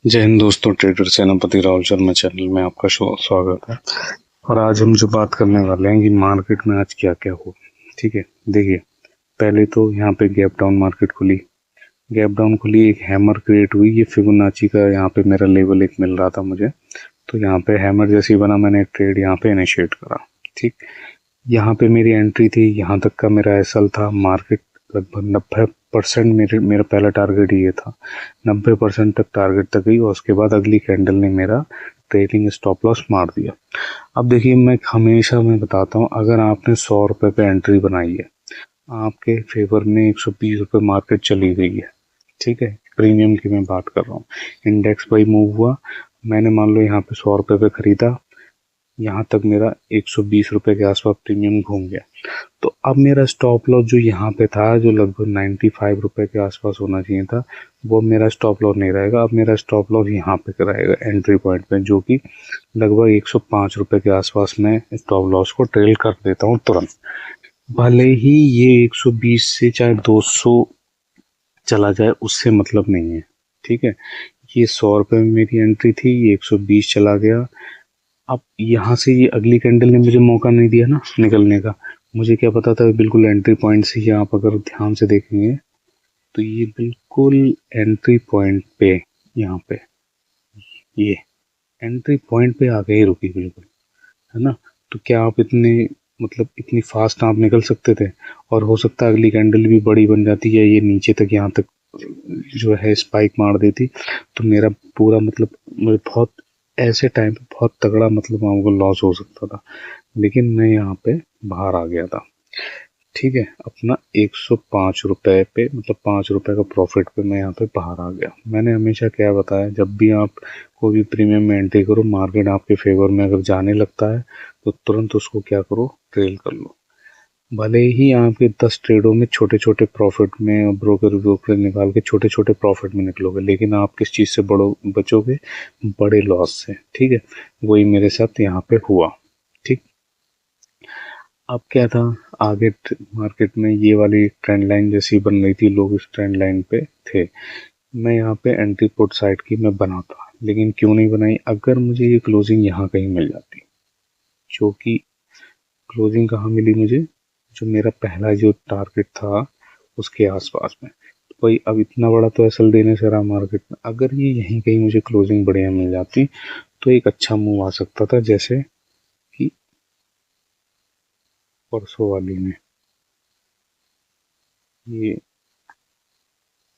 जय हिंद दोस्तों, ट्रेडर सेनापति राहुल शर्मा चैनल में आपका स्वागत है। और आज हम जो बात करने वाले हैं कि मार्केट में आज क्या क्या हो। ठीक है, देखिए, पहले तो यहाँ पे गैप डाउन मार्केट खुली। गैप डाउन खुली, एक हैमर क्रिएट हुई। ये फिबोनाची का यहाँ पे मेरा लेवल एक मिल रहा था मुझे, तो यहाँ पे हैमर जैसे ही बना मैंने एक ट्रेड यहाँ पे इनिशिएट करा। ठीक, यहाँ पे मेरी एंट्री थी, यहाँ तक का मेरा एसएल था। मार्केट लगभग 90% मेरा पहला टारगेट ये था, 90% तक टारगेट तक गई और उसके बाद अगली कैंडल ने मेरा ट्रेलिंग स्टॉप लॉस मार दिया। अब देखिए, मैं बताता हूँ, अगर आपने 100 रुपये पे एंट्री बनाई है, आपके फेवर में 120 रुपये मार्केट चली गई है। ठीक है, प्रीमियम की मैं बात कर रहा हूँ। इंडेक्स बाई मूव हुआ, मैंने मान लो यहाँ पे 100 रुपये पे खरीदा, यहाँ तक मेरा 120 रुपये के आसपास प्रीमियम घूम गया। तो अब मेरा स्टॉप लॉस जो यहाँ पे था, जो लगभग 95 रुपये के आसपास होना चाहिए था, वो मेरा स्टॉप लॉस नहीं रहेगा। अब मेरा स्टॉप लॉस यहाँ पे रहेगा एंट्री पॉइंट पे, जो कि लगभग 105 रुपये के आसपास मैं स्टॉप लॉस को ट्रेल कर देता हूँ तुरंत। भले ही ये 120 से चाहे 200 चला जाए, उससे मतलब नहीं है। ठीक है, ये 100 रुपये में मेरी एंट्री थी, ये 120 चला गया। अब यहाँ से ये अगली कैंडल ने मुझे मौका नहीं दिया ना निकलने का। मुझे क्या पता था, बिल्कुल एंट्री पॉइंट से ही आप अगर ध्यान से देखेंगे तो ये बिल्कुल एंट्री पॉइंट पे, यहाँ पे ये एंट्री पॉइंट पे आके ही रुकी बिल्कुल, है ना। तो क्या आप इतनी फास्ट आप निकल सकते थे? और हो सकता है अगली कैंडल भी बड़ी बन जाती है, ये नीचे तक यहाँ तक जो है स्पाइक मार देती, तो मेरा पूरा मुझे बहुत ऐसे टाइम पे बहुत तगड़ा हमको लॉस हो सकता था। लेकिन मैं यहाँ पे बाहर आ गया था। ठीक है, अपना 105 रुपये पे, 5 रुपये का प्रॉफिट पे मैं यहाँ पे बाहर आ गया। मैंने हमेशा क्या बताया, जब भी आप कोई भी प्रीमियम में एंट्री करो, मार्केट आपके फेवर में अगर जाने लगता है तो तुरंत उसको क्या करो, ट्रेल कर लो। भले ही आपके 10 ट्रेडों में छोटे छोटे प्रॉफिट में ब्रोकर निकाल के छोटे छोटे प्रॉफिट में निकलोगे, लेकिन आप किस चीज़ से बचोगे? बड़े लॉस से। ठीक है, वही मेरे साथ यहाँ पे हुआ। ठीक, अब क्या था, आगे मार्केट में ये वाली ट्रेंड लाइन जैसी बन रही थी, लोग इस ट्रेंड लाइन पे थे। मैं यहाँ पे एंट्री पुट साइड की मैं बनाता, लेकिन क्यों नहीं बनाई? अगर मुझे ये क्लोजिंग यहाँ कहीं मिल जाती, जो कि क्लोजिंग कहाँ मिली मुझे, जो मेरा पहला जो टारगेट था उसके आसपास में। तो भाई, अब इतना बड़ा तो एसएल देने से रहा मार्केट में, अगर ये यहीं कहीं मुझे क्लोजिंग बढ़िया मिल जाती तो एक अच्छा मूव आ सकता था, जैसे कि परसों वाली में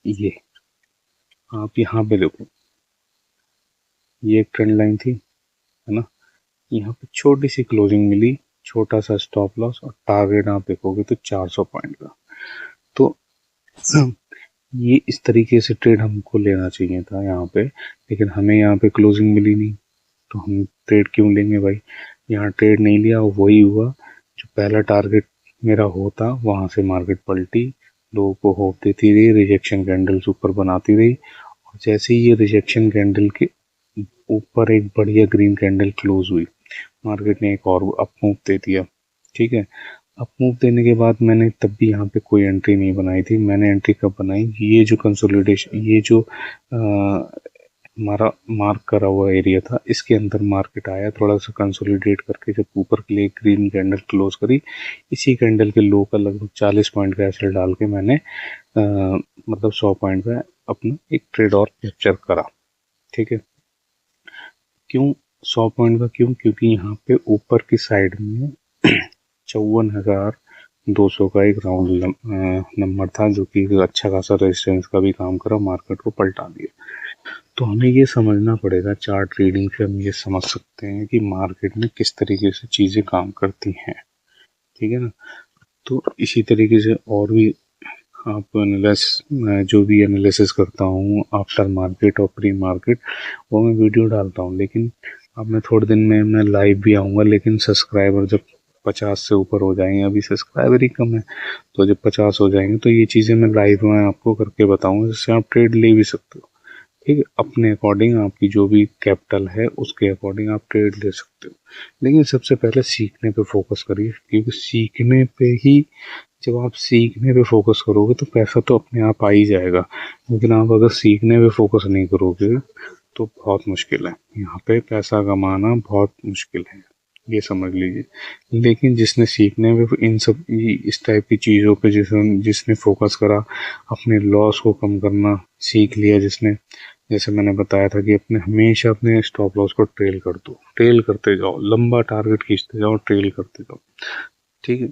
ये आप यहाँ पे देखो, ये एक ट्रेंड लाइन थी, है ना। यहाँ पे छोटी सी क्लोजिंग मिली, छोटा सा स्टॉप लॉस, और टारगेट आप देखोगे तो 400 पॉइंट का। तो ये इस तरीके से ट्रेड हमको लेना चाहिए था यहाँ पे, लेकिन हमें यहाँ पे क्लोजिंग मिली नहीं, तो हम ट्रेड क्यों लेंगे भाई? यहाँ ट्रेड नहीं लिया, वही हुआ जो पहला टारगेट मेरा होता, वहाँ से मार्केट पलटी, लोगों को होप देती रही, रिजेक्शन कैंडल्स ऊपर बनाती रही, और जैसे ही ये रिजेक्शन कैंडल के ऊपर एक बढ़िया ग्रीन कैंडल क्लोज हुई, मार्केट ने एक और अप मूव दे दिया। ठीक है, अप मूव देने के बाद मैंने तब भी यहाँ पे कोई एंट्री नहीं बनाई थी। मैंने एंट्री कब बनाई, ये जो कंसोलिडेशन, ये जो हमारा मार्क करा हुआ एरिया था, इसके अंदर मार्केट आया, थोड़ा सा कंसोलिडेट करके जब ऊपर के लिए ग्रीन कैंडल क्लोज करी, इसी कैंडल के लो का लगभग 40 पॉइंट का एसएल डाल के मैंने 100 पॉइंट का अपना एक ट्रेड और कैप्चर करा। ठीक है, क्यों 100 पॉइंट का? क्योंकि यहाँ पे ऊपर की साइड में 54,200 का एक राउंड नंबर था, जो कि अच्छा खासा रेजिस्टेंस का भी काम करा, मार्केट को पलटा दिया। तो हमें ये समझना पड़ेगा, चार्ट रीडिंग से हम ये समझ सकते हैं कि मार्केट में किस तरीके से चीज़ें काम करती हैं। ठीक है ना। तो इसी तरीके से और भी आप जो भी एनालिसिस करता हूँ आफ्टर मार्केट और प्री मार्केट, वो मैं वीडियो डालता हूँ। लेकिन अब मैं थोड़े दिन में मैं लाइव भी आऊँगा, लेकिन सब्सक्राइबर जब 50 से ऊपर हो जाएंगे, अभी सब्सक्राइबर ही कम है, तो जब 50 हो जाएंगे तो ये चीज़ें मैं लाइव में आपको करके बताऊँगा, जिससे आप ट्रेड ले भी सकते हो। ठीक है, अपने अकॉर्डिंग, आपकी जो भी कैपिटल है उसके अकॉर्डिंग आप ट्रेड ले सकते हो। लेकिन सबसे पहले सीखने पे फोकस करिए, क्योंकि सीखने पे ही जब आप सीखने पे फोकस करोगे तो पैसा तो अपने आप आ ही जाएगा, लेकिन आप अगर सीखने पे फोकस नहीं करोगे तो बहुत मुश्किल है। यहाँ पे पैसा कमाना बहुत मुश्किल है, ये समझ लीजिए। लेकिन जिसने सीखने पे इन सब इस टाइप की चीज़ों पे जिसने फोकस करा, अपने लॉस को कम करना सीख लिया जिसने, जैसे मैंने बताया था कि हमेशा अपने स्टॉप लॉस को ट्रेल कर दो, ट्रेल करते जाओ, लंबा टारगेट खींचते जाओ, ट्रेल करते जाओ, ठीक है,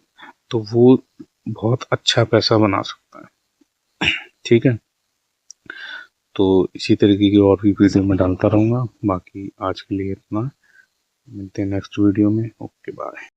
तो वो बहुत अच्छा पैसा बना सकता है। ठीक है, तो इसी तरीके की और भी वीडियो मैं डालता रहूँगा। बाकी आज के लिए इतना, मिलते हैं नेक्स्ट वीडियो में। Okay bye.